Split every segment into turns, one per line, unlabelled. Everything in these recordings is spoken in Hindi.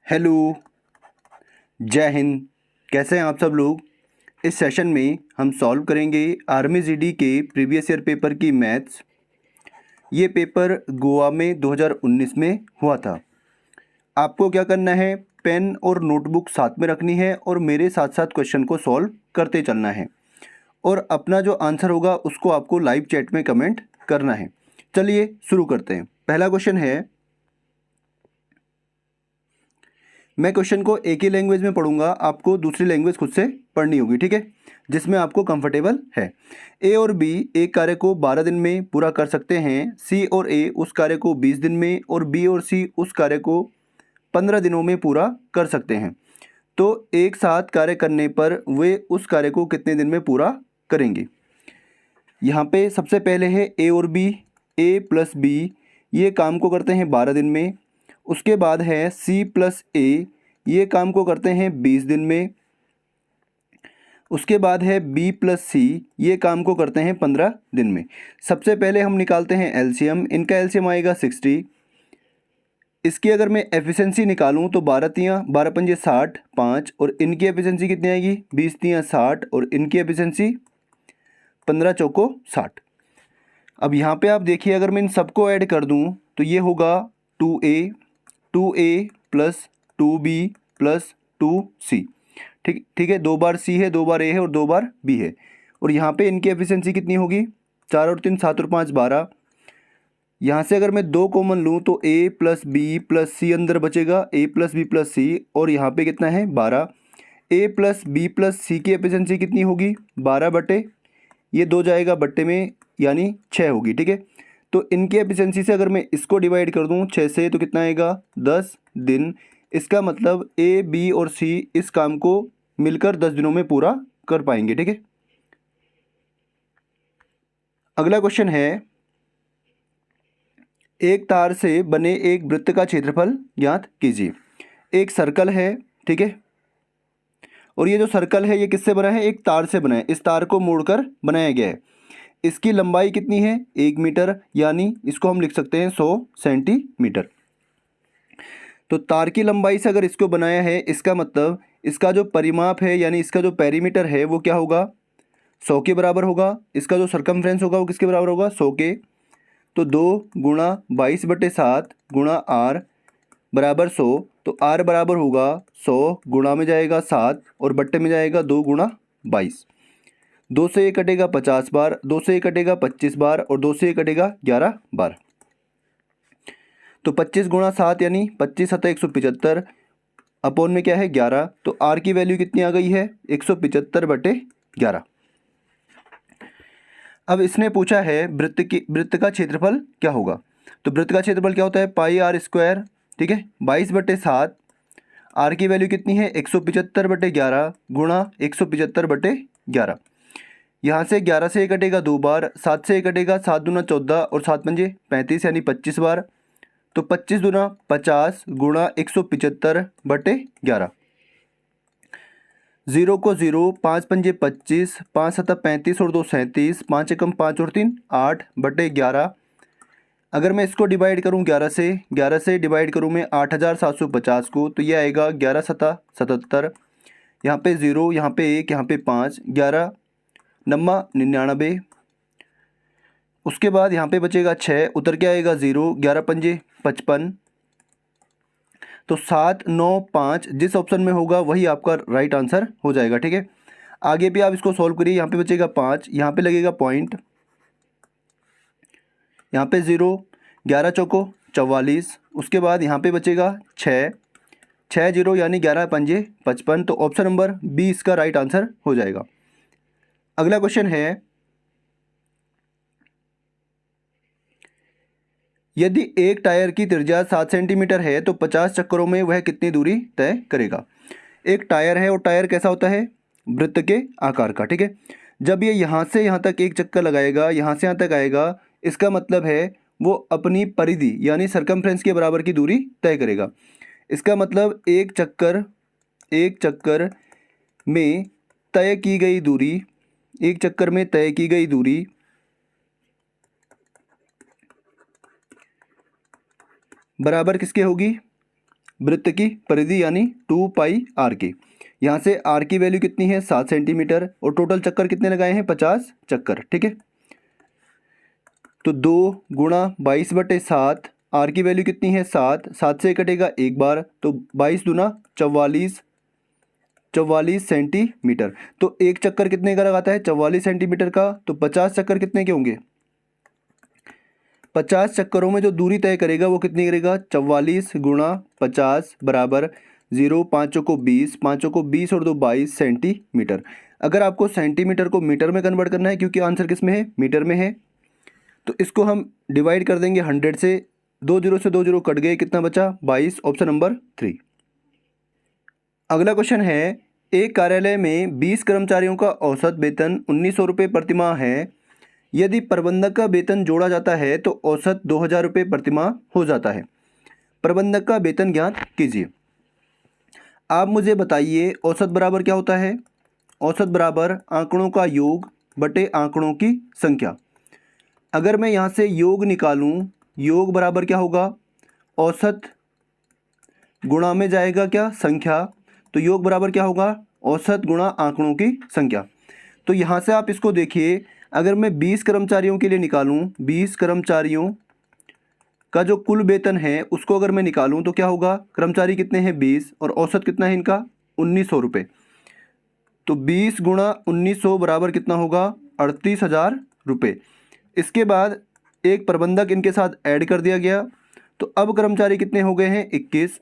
हेलो, जय हिंद। कैसे हैं आप सब लोग। इस सेशन में हम सॉल्व करेंगे आर्मी जीडी के प्रीवियस ईयर पेपर की मैथ्स। ये पेपर गोवा में 2019 में हुआ था। आपको क्या करना है, पेन और नोटबुक साथ में रखनी है और मेरे साथ साथ क्वेश्चन को सॉल्व करते चलना है और अपना जो आंसर होगा उसको आपको लाइव चैट में कमेंट करना है। चलिए शुरू करते हैं। पहला क्वेश्चन है, मैं क्वेश्चन को एक ही लैंग्वेज में पढ़ूंगा, आपको दूसरी लैंग्वेज खुद से पढ़नी होगी, ठीक है, जिसमें आपको कंफर्टेबल है। ए और बी एक कार्य को 12 दिन में पूरा कर सकते हैं। सी और ए उस कार्य को 20 दिन में और बी और सी उस कार्य को 15 दिनों में पूरा कर सकते हैं। तो एक साथ कार्य करने पर वे उस कार्य को कितने दिन में पूरा करेंगे। यहाँ पे सबसे पहले है ए और बी। ए प्लस बी ये काम को करते हैं 12 दिन में। उसके बाद है सी प्लस ए, ये काम को करते हैं 20 दिन में। उसके बाद है बी प्लस सी, ये काम को करते हैं 15 दिन में। सबसे पहले हम निकालते हैं एलसीएम। इनका एलसीएम आएगा 60। इसकी अगर मैं एफिशिएंसी निकालूं तो 12 पंजे 60 5, और इनकी एफिशिएंसी कितनी आएगी 20 तियाँ 60, और इनकी एफिशिएंसी 15 चौको 60। अब यहाँ पे आप देखिए, अगर मैं इन सबको ऐड कर दूं तो ये होगा 2a plus 2b plus 2c। ठीक है, 2 बार c है, 2 बार a है और 2 बार b है। और यहाँ पे इनकी एफिशिएंसी कितनी होगी, 4 और 3 7 और 5 12। यहाँ से अगर मैं 2 कॉमन लूँ तो a प्लस बी प्लस सी अंदर बचेगा, a प्लस बी प्लस सी, और यहाँ पे कितना है 12। a प्लस बी प्लस सी की एफिशिएंसी कितनी होगी 12 बटे, ये 2 जाएगा बट्टे में, यानी 6 होगी। ठीक है, तो इनकी एफिशिएंसी से अगर मैं इसको डिवाइड कर दूं 6 से तो कितना आएगा 10 दिन। इसका मतलब ए बी और सी इस काम को मिलकर 10 दिनों में पूरा कर पाएंगे। ठीक है, अगला क्वेश्चन है, एक तार से बने एक वृत्त का क्षेत्रफल ज्ञात कीजिए। एक सर्कल है, ठीक है, और ये जो सर्कल है ये किससे बना है, एक तार से बना है। इस तार को मोड़कर बनाया गया है। इसकी लंबाई कितनी है 1 मीटर, यानी इसको हम लिख सकते हैं 100 सेंटीमीटर। तो तार की लंबाई से अगर इसको बनाया है, इसका मतलब इसका जो परिमाप है यानी इसका जो पेरीमीटर है वो क्या होगा 100 के बराबर होगा। इसका जो सरकमफ्रेंस होगा वो किसके बराबर होगा 100 के। तो 2 गुणा 22/7 गुणा आर बराबर 100। तो आर बराबर होगा 100 गुणा में जाएगा 7 और बट्टे में जाएगा 2 गुणा 22। 2 से ये कटेगा 50 बार, 2 से ये कटेगा 25 बार, और 2 से ये कटेगा 11 बार। तो 25 गुणा 7 यानी 25 7 175, अपॉन में क्या है 11। तो आर की वैल्यू कितनी आ गई है 175/11। अब इसने पूछा है वृत्त का क्षेत्रफल क्या होगा। तो वृत्त का क्षेत्रफल क्या होता है पाई आर स्क्वायर। ठीक है, 22/7। आर की वैल्यू कितनी है 175/11 गुणा 175/11। यहाँ से 11 से ये कटेगा 2 बार, 7 से ये कटेगा 7 दूना 14 और 7 पंजे 35 यानी 25 बार। तो 25 दूना 50 गुणा 175/11। 0 को 0, 5 पंजे 25, 5 7 35 और 2 37, 5 एकम 5 और 3 8/11। अगर मैं इसको डिवाइड करूं 11 से डिवाइड करूं मैं 8750 को, तो ये आएगा 11 7 77। यहाँ पे 0, यहाँ पे 1, यहाँ पे 5, 11 नम्मा 99। उसके बाद यहाँ पे बचेगा 6, उतर के आएगा 0, 11 पंजे 55। तो 7 9 5 जिस ऑप्शन में होगा वही आपका राइट आंसर हो जाएगा। ठीक है, आगे भी आप इसको सॉल्व करिए। यहाँ पे बचेगा 5, यहाँ पे लगेगा पॉइंट, यहाँ पे 0, 11 चौको 44। उसके बाद यहाँ पे बचेगा 6 0 यानी 11 पंजे 55। तो ऑप्शन नंबर बी इसका राइट आंसर हो जाएगा। अगला क्वेश्चन है, यदि एक टायर की त्रिज्या 7 सेंटीमीटर है तो 50 चक्करों में वह कितनी दूरी तय करेगा। एक टायर है और टायर कैसा होता है वृत्त के आकार का। ठीक है, जब ये यहाँ से यहाँ तक एक चक्कर लगाएगा, यहाँ से यहाँ तक आएगा, इसका मतलब है वो अपनी परिधि यानी सरकमफ्रेंस के बराबर की दूरी तय करेगा। इसका मतलब एक चक्कर में तय की गई दूरी, एक चक्कर में तय की गई दूरी बराबर किसके होगी वृत्त की परिधि यानी 2 पाई आर की। यहाँ से आर की वैल्यू कितनी है 7 सेंटीमीटर और टोटल चक्कर कितने लगाए हैं 50 चक्कर। ठीक है, तो 2 गुणा 22/7, आर की वैल्यू कितनी है 7, 7 से कटेगा एक बार तो 22 दूना 44 सेंटीमीटर। तो एक चक्कर कितने का लगाता है 44 सेंटीमीटर का, तो 50 चक्कर कितने के होंगे, 50 चक्करों में जो दूरी तय करेगा वो कितनी करेगा 44 गुणा 50 बराबर 0, 5 को 20, 5 को 20 और 2 22 सेंटीमीटर। अगर आपको सेंटीमीटर को मीटर में कन्वर्ट करना है क्योंकि आंसर किस में है मीटर में है, तो इसको हम डिवाइड कर देंगे 100 से, 2 0 से 2 0 कट गए, कितना बचा 22, ऑप्शन नंबर 3। अगला क्वेश्चन है, एक कार्यालय में 20 कर्मचारियों का औसत वेतन 1900 रुपये प्रतिमाह है। यदि प्रबंधक का वेतन जोड़ा जाता है तो औसत 2000 रुपये प्रतिमाह हो जाता है। प्रबंधक का वेतन ज्ञात कीजिए। आप मुझे बताइए औसत बराबर क्या होता है। औसत बराबर आंकड़ों का योग बटे आंकड़ों की संख्या। अगर मैं यहाँ से योग निकालूं, योग बराबर क्या होगा, औसत गुणा में जाएगा क्या संख्या, तो योग बराबर क्या होगा औसत गुणा आंकड़ों की संख्या। तो यहाँ से आप इसको देखिए, अगर मैं 20 कर्मचारियों के लिए निकालूं, 20 कर्मचारियों का जो कुल वेतन है उसको अगर मैं निकालूं तो क्या होगा, कर्मचारी कितने हैं 20 और औसत कितना है इनका 1900 रुपये। तो 20 गुणा 1900 बराबर कितना होगा 38,000 रुपये। इसके बाद एक प्रबंधक इनके साथ ऐड कर दिया गया, तो अब कर्मचारी कितने हो गए हैं 21।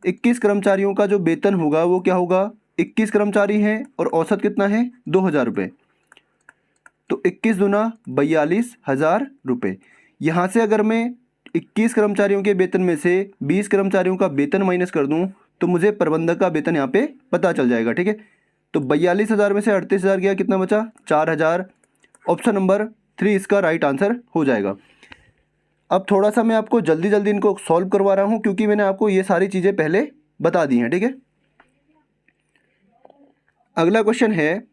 21 कर्मचारियों का जो वेतन होगा वो क्या होगा, 21 कर्मचारी हैं और औसत कितना है 2000 रुपये, तो 21 दूना 42,000 रुपये। यहाँ से अगर मैं 21 कर्मचारियों के वेतन में से 20 कर्मचारियों का वेतन माइनस कर दूँ तो मुझे प्रबंधक का वेतन यहाँ पे पता चल जाएगा। ठीक है, तो 42,000 में से 38,000 गया, कितना बचा 4,000। ऑप्शन नंबर 3 इसका राइट आंसर हो जाएगा। अब थोड़ा सा मैं आपको जल्दी जल्दी इनको सॉल्व करवा रहा हूँ क्योंकि मैंने आपको ये सारी चीज़ें पहले बता दी हैं। ठीक है, अगला क्वेश्चन है,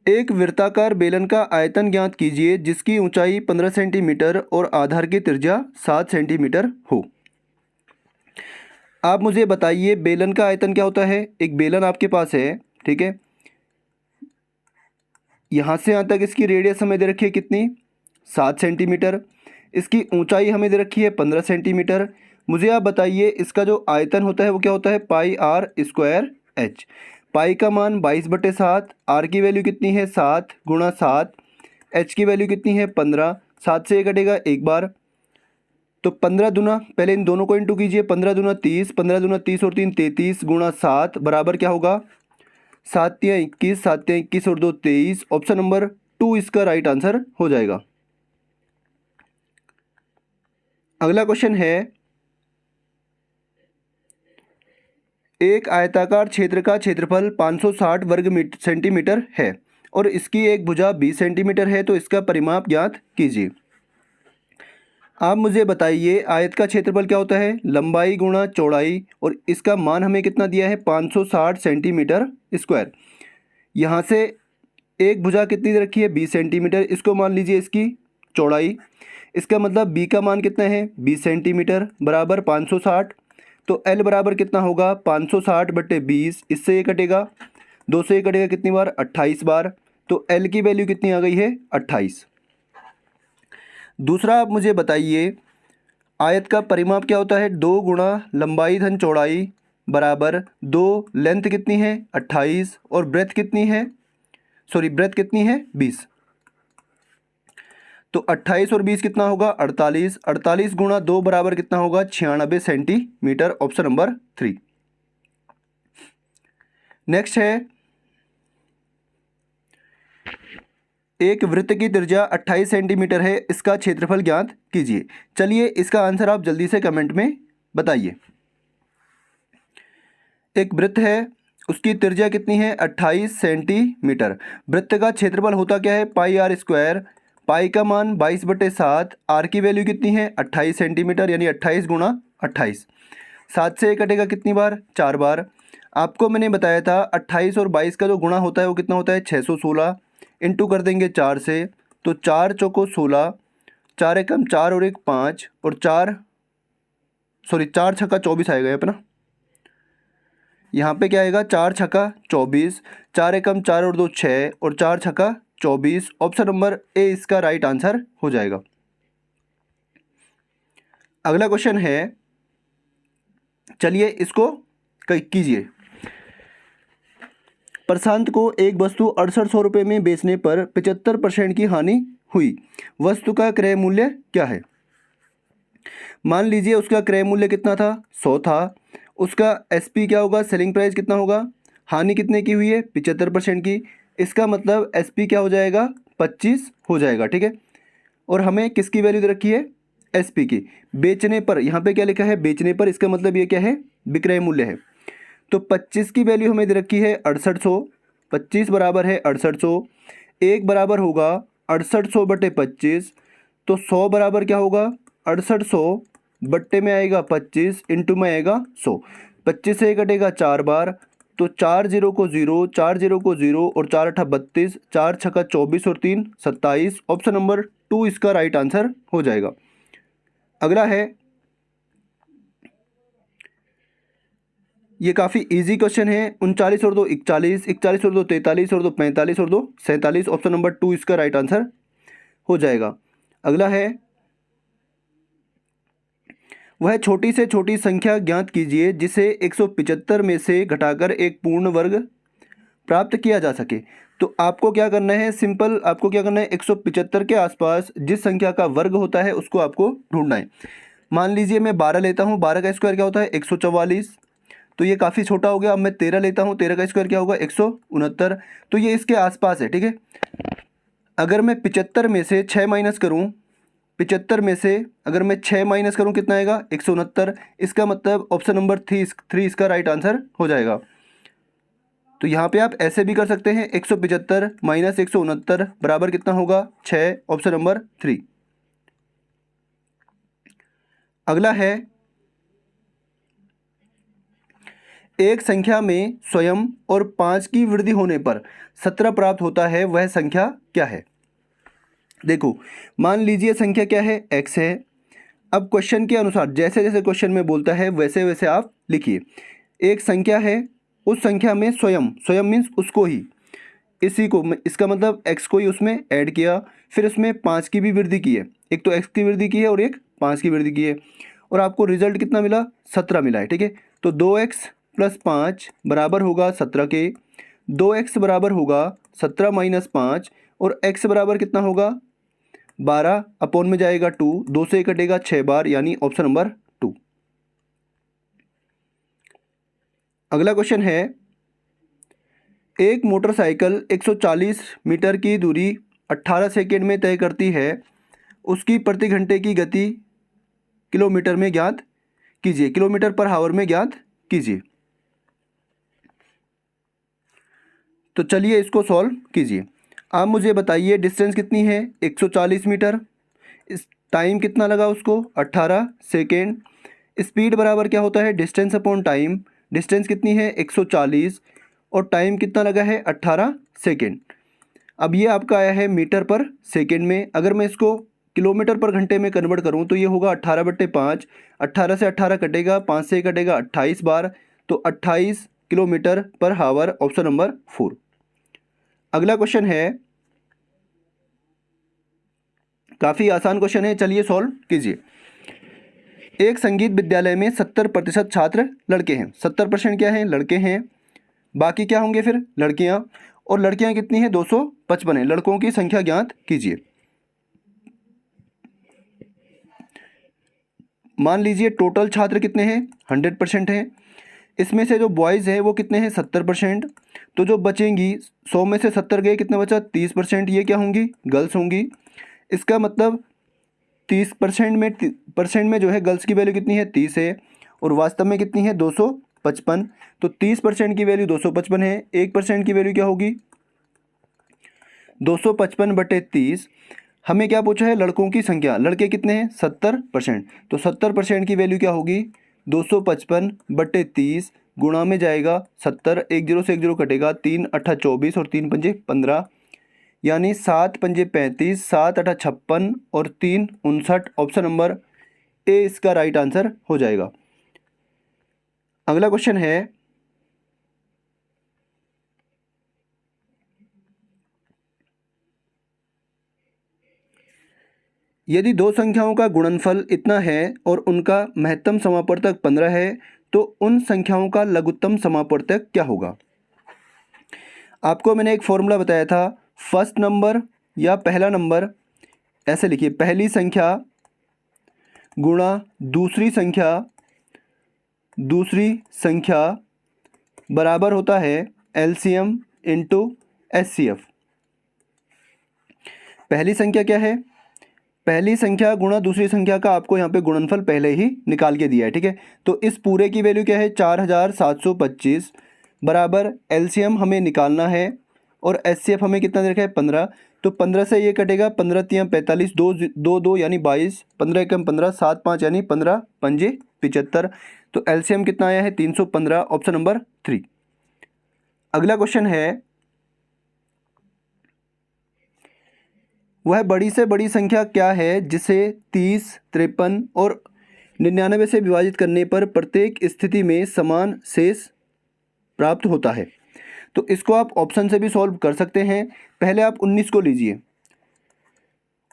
एक वृत्ताकार बेलन का आयतन ज्ञात कीजिए जिसकी ऊंचाई 15 सेंटीमीटर और आधार की त्रिज्या 7 सेंटीमीटर हो। आप मुझे बताइए बेलन का आयतन क्या होता है। एक बेलन आपके पास है, ठीक है, यहाँ से यहाँ तक इसकी रेडियस हमें दे रखी है कितनी 7 सेंटीमीटर, इसकी ऊंचाई हमें दे रखी है 15 सेंटीमीटर। मुझे आप बताइए इसका जो आयतन होता है वो क्या होता है पाई आर स्क्वायर एच। पाई का मान 22/7, आर की वैल्यू कितनी है 7 गुणा 7, एच की वैल्यू कितनी है 15, 7 से कटेगा एक बार तो 15 दूना, पहले इन दोनों को इंटू कीजिए, 15 दूना 30, 15 दूना 30 और 3 33 गुणा 7 बराबर क्या होगा 7 तियां 21, 7 तियां 21 और 2 23। ऑप्शन नंबर 2 इसका राइट आंसर हो जाएगा। अगला क्वेश्चन है, एक आयताकार क्षेत्र का क्षेत्रफल 560 वर्ग सेंटीमीटर है और इसकी एक भुजा 20 सेंटीमीटर है, तो इसका परिमाप ज्ञात कीजिए। आप मुझे बताइए आयत का क्षेत्रफल क्या होता है लंबाई गुणा चौड़ाई, और इसका मान हमें कितना दिया है 560 सेंटीमीटर स्क्वायर। यहाँ से एक भुजा कितनी दे रखी है 20 सेंटीमीटर, इसको मान लीजिए इसकी चौड़ाई, इसका मतलब b का मान कितना है 20 सेंटीमीटर बराबर 560, तो l बराबर कितना होगा 560/20, इससे ये कटेगा 2 से ये कटेगा कितनी बार 28 बार, तो l की वैल्यू कितनी आ गई है 28। दूसरा आप मुझे बताइए आयत का परिमाप क्या होता है 2 गुणा लंबाई धन चौड़ाई बराबर 2, लेंथ कितनी है 28 और ब्रेथ कितनी है ब्रेथ कितनी है 20, तो 28 और 20 कितना होगा 48, 48 गुणा 2 बराबर कितना होगा 96 सेंटीमीटर। Option number 3। नेक्स्ट है, एक वृत्त की त्रिज्या 28 सेंटीमीटर है, इसका क्षेत्रफल ज्ञात कीजिए। चलिए इसका आंसर आप जल्दी से कमेंट में बताइए। एक वृत्त है उसकी त्रिज्या कितनी है 28 सेंटीमीटर, वृत्त का क्षेत्रफल होता क्या है पाई आर स्क्वायर, पाई का मान 22/7, आर की वैल्यू कितनी है 28 सेंटीमीटर यानी 28 गुणा 28, 7 से कटेगा कितनी बार 4 बार। आपको मैंने बताया था 28 और 22 का जो गुणा होता है वो कितना होता है 616, इंटू कर देंगे 4 से, तो 4 चौको 16, 4 एकम 4 और 1 5 और 4 सॉरी 4 छक्का 24 आएगा यहाँ पे ना, यहाँ पे क्या आएगा 4 छक्का 24, 4 एकम 4 और 2 6 और 4 छक्का 24। ऑप्शन नंबर ए इसका राइट आंसर हो जाएगा। अगला क्वेश्चन है, चलिए इसको कीजिए। प्रशांत को एक वस्तु 6800 रुपये में बेचने पर 75% की हानि हुई। वस्तु का क्रय मूल्य क्या है? मान लीजिए उसका क्रय मूल्य कितना था, 100 था। उसका एसपी क्या होगा, सेलिंग प्राइस कितना होगा, हानि कितने की हुई है, 75% की। इसका मतलब एसपी क्या हो जाएगा, 25 हो जाएगा, ठीक है। और हमें किसकी वैल्यू दे रखी है, एसपी की। बेचने पर, यहाँ पे क्या लिखा है, बेचने पर, इसका मतलब ये क्या है, विक्रय मूल्य है। तो 25 की वैल्यू हमें दे रखी है 6800, 25 बराबर है 6800, एक बराबर होगा 6800 बटे 25, तो 100 बराबर क्या होगा, 6800 बट्टे में आएगा 25 इंटू में आएगा 100। 25 से कटेगा 4 बार, तो 4 0 को 0, 4 0 को 0 और 4 8 32, 4 छक्का 24 और 3 27। ऑप्शन नंबर 2 इसका राइट आंसर हो जाएगा। अगला है, ये काफ़ी इजी क्वेश्चन है। 39 और 2 41, 41 और 2 43 और 2 45 और 2 47। ऑप्शन नंबर 2 इसका राइट आंसर हो जाएगा। अगला है, वह छोटी से छोटी संख्या ज्ञात कीजिए जिसे 175 में से घटाकर एक पूर्ण वर्ग प्राप्त किया जा सके। तो आपको क्या करना है, सिंपल, आपको क्या करना है, 175 के आसपास जिस संख्या का वर्ग होता है उसको आपको ढूंढना है। मान लीजिए मैं 12 लेता हूँ, 12 का स्क्वायर क्या होता है, 144, तो ये काफ़ी छोटा हो गया। अब मैं 13 लेता हूँ, 13 का स्क्वायर क्या होगा, 169, तो ये इसके आसपास है, ठीक है। अगर मैं 75 में से 6 माइनस करूँ, 75 में से अगर मैं 6 माइनस करूँ कितना आएगा, 169। इसका मतलब ऑप्शन नंबर 3 इसका राइट आंसर हो जाएगा। तो यहाँ पे आप ऐसे भी कर सकते हैं, 175 माइनस 169 बराबर कितना होगा, 6। Option number 3। अगला है, एक संख्या में स्वयं और 5 की वृद्धि होने पर 17 प्राप्त होता है, वह संख्या क्या है? देखो, मान लीजिए संख्या क्या है, x है। अब क्वेश्चन के अनुसार जैसे जैसे क्वेश्चन में बोलता है वैसे वैसे आप लिखिए। एक संख्या है, उस संख्या में स्वयं, स्वयं मीन्स उसको ही, इसी को, इसका मतलब x को ही उसमें ऐड किया, फिर उसमें 5 की भी वृद्धि की है। एक तो x की वृद्धि की है और एक 5 की वृद्धि की है, और आपको रिजल्ट कितना मिला, 17 मिला है, ठीक है। तो 2x प्लस 5 बराबर होगा 17 के, 2x बराबर होगा 17 माइनस 5, और x बराबर कितना होगा, 12 अपॉन में जाएगा 2, 2 से कटेगा 6 बार, यानी ऑप्शन नंबर 2। अगला क्वेश्चन है, एक मोटरसाइकिल 140 मीटर की दूरी 18 सेकेंड में तय करती है, उसकी प्रति घंटे की गति किलोमीटर में ज्ञात कीजिए, किलोमीटर पर आवर में ज्ञात कीजिए। तो चलिए इसको सॉल्व कीजिए। आप मुझे बताइए डिस्टेंस कितनी है, 140 मीटर, इस टाइम कितना लगा उसको, 18 सेकेंड। स्पीड बराबर क्या होता है, डिस्टेंस अपॉन टाइम। डिस्टेंस कितनी है, 140, और टाइम कितना लगा है, 18 सेकेंड। अब ये आपका आया है मीटर पर सेकेंड में। अगर मैं इसको किलोमीटर पर घंटे में कन्वर्ट करूँ तो ये होगा 18/5। 18 से 18 कटेगा, 5 से कटेगा 28 बार, तो 28 kilometre per hour. Option number 4। अगला क्वेश्चन है, काफ़ी आसान क्वेश्चन है, चलिए सॉल्व कीजिए। एक संगीत विद्यालय में 70% छात्र लड़के हैं। 70% क्या हैं, लड़के हैं। बाकी क्या होंगे फिर, लड़कियां। और लड़कियां कितनी हैं, 255 है। लड़कों की संख्या ज्ञात कीजिए। मान लीजिए टोटल छात्र कितने हैं, 100% हैं। इसमें से जो बॉयज़ हैं वो कितने हैं, 70%। तो जो बचेंगी, 100 में से 70 गए, कितना बचा, 30%। ये क्या होंगी, गर्ल्स होंगी। इसका मतलब 30% में जो है गर्ल्स की वैल्यू कितनी है, 30 है, और वास्तव में कितनी है, 255। तो 30% की वैल्यू 255 है। 1% की वैल्यू क्या होगी, 255/30। हमें क्या पूछा है, लड़कों की संख्या। लड़के कितने हैं, 70%। तो 70% की वैल्यू क्या होगी, 255/30 गुणा में जाएगा 70, 1 0 से 1 0 कटेगा, 3 8 24 और 3 पंजे 15, यानी 7 पंजे 35, 7 8 56 और 3 59। ऑप्शन नंबर ए इसका राइट आंसर हो जाएगा। अगला क्वेश्चन है, यदि दो संख्याओं का गुणनफल इतना है और उनका महत्तम समापवर्तक 15 है तो उन संख्याओं का लघुत्तम समापवर्तक क्या होगा। आपको मैंने एक फॉर्मूला बताया था, फर्स्ट नंबर या पहला नंबर, ऐसे लिखिए, पहली संख्या गुणा दूसरी संख्या बराबर होता है एलसीएम इंटू एचसीएफ। पहली संख्या क्या है, पहली संख्या गुणा दूसरी संख्या का आपको यहाँ पे गुणनफल पहले ही निकाल के दिया है, ठीक है। तो इस पूरे की वैल्यू क्या है, 4725 बराबर एलसीएम हमें निकालना है और एचसीएफ हमें कितना दे रखा है, 15। तो 15 से ये कटेगा, 15 तियाँ 45, 2 यानी 22, 15 एकम 15, 7 5 यानी 15 पंजे 75। तो एलसीएम कितना आया है, 315, ऑप्शन नंबर 3। अगला क्वेश्चन है, वह बड़ी से बड़ी संख्या क्या है जिसे 30, 53 और 99 से विभाजित करने पर प्रत्येक स्थिति में समान शेष प्राप्त होता है। तो इसको आप ऑप्शन से भी सॉल्व कर सकते हैं। पहले आप 19 को लीजिए,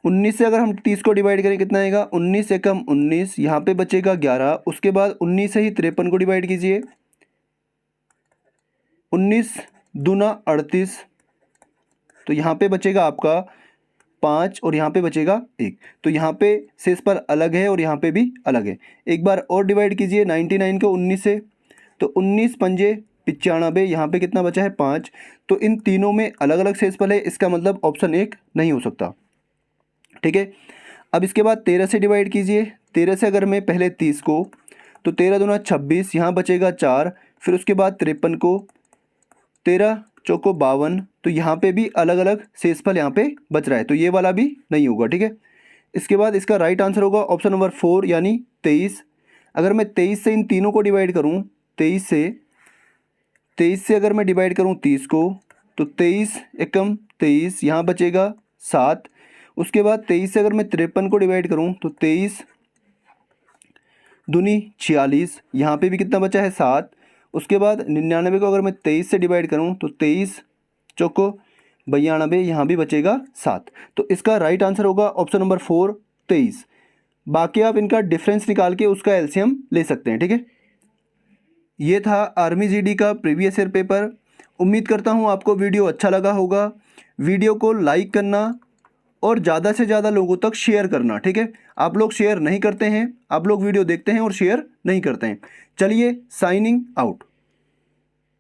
19 से अगर हम 30 को डिवाइड करें कितना आएगा, 19 एकम 19, यहाँ पे बचेगा 11। उसके बाद 19 से ही 53 को डिवाइड कीजिए, 19 दूना 38, तो यहाँ पे बचेगा आपका 5 और यहाँ पे बचेगा 1। तो यहाँ पे शेष पर अलग है और यहाँ पे भी अलग है। एक बार और डिवाइड कीजिए 99 को 19 से, तो 19 पंजे 95, यहाँ पे कितना बचा है, 5। तो इन तीनों में अलग अलग शेषफल है, इसका मतलब ऑप्शन 1 नहीं हो सकता, ठीक है। अब इसके बाद 13 से डिवाइड कीजिए, 13 से अगर मैं पहले 30 को, तो 13 दूना 26, यहाँ बचेगा 4। फिर उसके बाद 53 को, 13 चौको 52, तो यहाँ पे भी अलग अलग शेषफल यहाँ पे बच रहा है, तो ये वाला भी नहीं होगा, ठीक है। इसके बाद इसका राइट आंसर होगा ऑप्शन नंबर 4 यानी 23। अगर मैं 23 से इन तीनों को डिवाइड करूँ, 23 से अगर मैं डिवाइड करूँ 30 को, तो 23 एकम 23, यहाँ बचेगा 7। उसके बाद 23 से अगर मैं 53 को डिवाइड करूँ, तो 23 दूनी 46, यहाँ पे भी कितना बचा है, 7। उसके बाद 99 को अगर मैं 23 से डिवाइड करूँ, तो 23 चौको 92, यहाँ भी बचेगा 7। तो इसका राइट आंसर होगा ऑप्शन नंबर 4, 23। बाकी आप इनका डिफरेंस निकाल के उसका एलसीएम ले सकते हैं, ठीक है। ये था आर्मी जीडी का प्रीवियस ईयर पेपर। उम्मीद करता हूँ आपको वीडियो अच्छा लगा होगा। वीडियो को लाइक करना और ज़्यादा से ज़्यादा लोगों तक शेयर करना, ठीक है। आप लोग शेयर नहीं करते हैं, आप लोग वीडियो देखते हैं और शेयर नहीं करते हैं। चलिए, साइनिंग आउट।